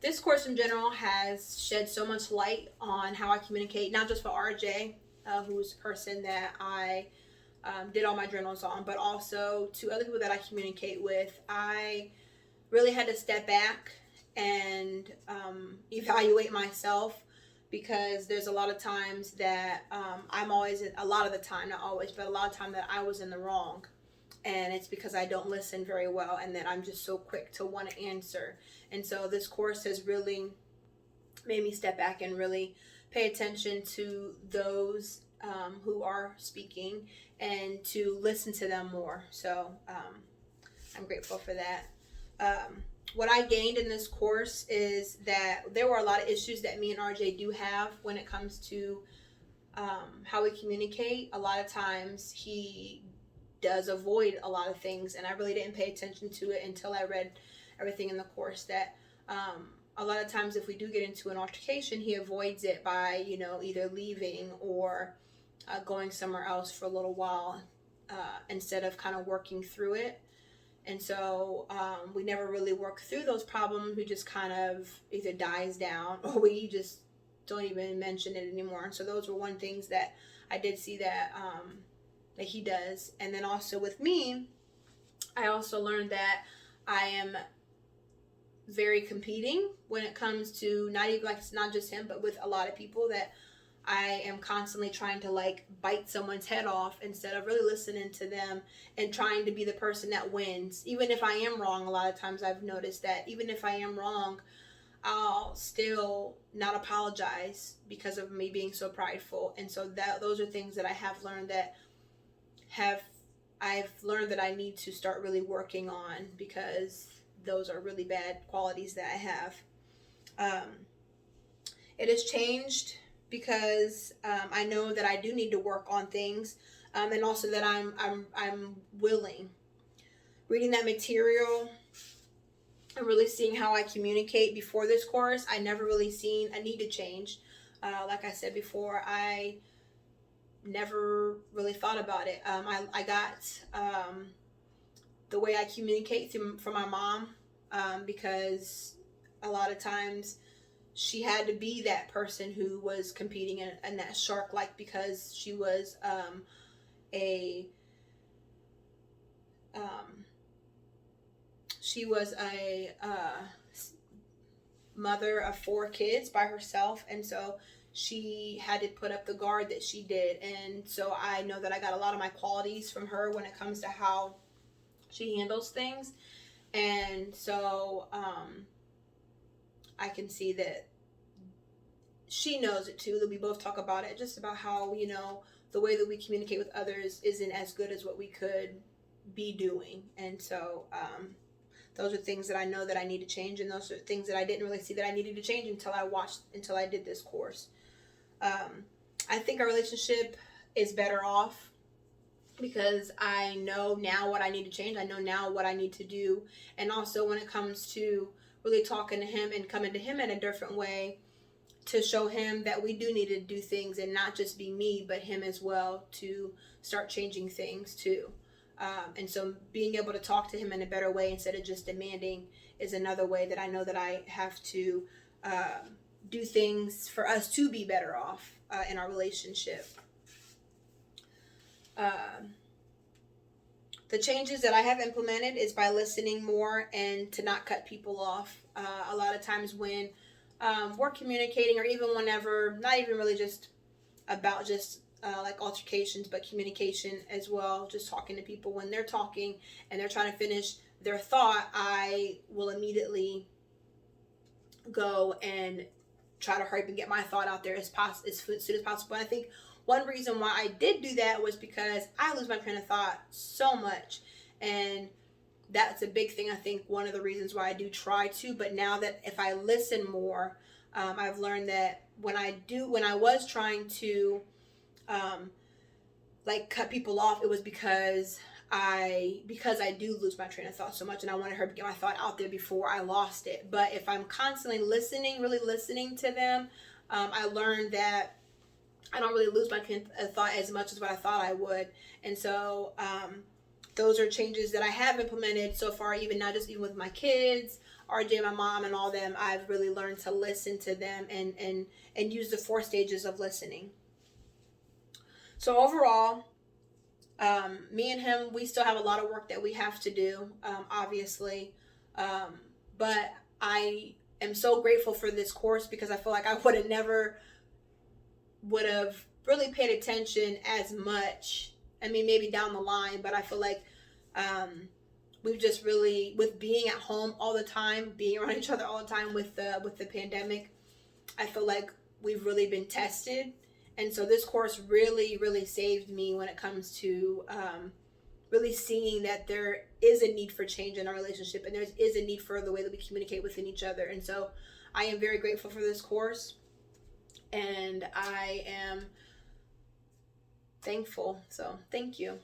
this course in general has shed so much light on how I communicate, not just for RJ, who's the person that I did all my journals on, but also to other people that I communicate with. I really had to step back and evaluate myself, because there's a lot of times that I'm always, a lot of the time, not always, but a lot of time that I was in the wrong. And it's because I don't listen very well, and that I'm just so quick to want to answer. And so this course has really made me step back and really pay attention to those who are speaking, and to listen to them more. So I'm grateful for that. What I gained in this course is that there were a lot of issues that me and RJ do have when it comes to how we communicate. A lot of times he does avoid a lot of things, and I really didn't pay attention to it until I read everything in the course, that a lot of times if we do get into an altercation, he avoids it by, either leaving or going somewhere else for a little while, instead of kind of working through it. And so we never really work through those problems. We just kind of either dies down, or we just don't even mention it anymore. And so those were one things that I did see that that he does. And then also with me, I also learned that I am very competing when it comes to, not even like, it's not just him, but with a lot of people, that I am constantly trying to bite someone's head off instead of really listening to them and trying to be the person that wins. Even if I am wrong, a lot of times I've noticed that even if I am wrong, I'll still not apologize because of me being so prideful. And so those are things that I have learned that I've learned that I need to start really working on, because those are really bad qualities that I have. It has changed because I know that I do need to work on things, and also that I'm willing. Reading that material and really seeing how I communicate before this course, I never really seen a need to change. Like I said before, I never really thought about it. I got the way I communicate from my mom, because a lot of times she had to be that person who was competing in that shark, because she was a mother of 4 kids by herself, and so she had to put up the guard that she did. And so I know that I got a lot of my qualities from her when it comes to how she handles things. And so I can see that she knows it too, that we both talk about it, just about how, the way that we communicate with others isn't as good as what we could be doing. And so those are things that I know that I need to change, and those are things that I didn't really see that I needed to change until I did this course. I think our relationship is better off because I know now what I need to change. I know now what I need to do. And also when it comes to really talking to him and coming to him in a different way, to show him that we do need to do things, and not just be me, but him as well, to start changing things too. And so being able to talk to him in a better way instead of just demanding is another way that I know that I have to do things for us to be better off in our relationship. The changes that I have implemented is by listening more and to not cut people off. A lot of times when we're communicating, or even whenever, not even really just about just like altercations, but communication as well, just talking to people when they're talking and they're trying to finish their thought, I will immediately go and try to hurry up and get my thought out there as soon as possible. And I think one reason why I did do that was because I lose my train of thought so much, and that's a big thing. I think one of the reasons why I do try to, but now that if I listen more, I've learned that when I was trying to cut people off, it was because I do lose my train of thought so much, and I wanted her to get my thought out there before I lost it. But if I'm constantly listening, really listening to them, I learned that I don't really lose my train of thought as much as what I thought I would. And so those are changes that I have implemented so far, even now, just even with my kids, RJ, my mom, and all them. I've really learned to listen to them and use the 4 stages of listening. So overall, me and him, we still have a lot of work that we have to do, obviously. But I am so grateful for this course because I feel like I would have really paid attention as much. I mean, maybe down the line, but I feel like we've just really, with being at home all the time, being around each other all the time with the pandemic, I feel like we've really been tested. And so this course really, really saved me when it comes to really seeing that there is a need for change in our relationship, and there is a need for the way that we communicate within each other. And so I am very grateful for this course, and I am thankful. So thank you.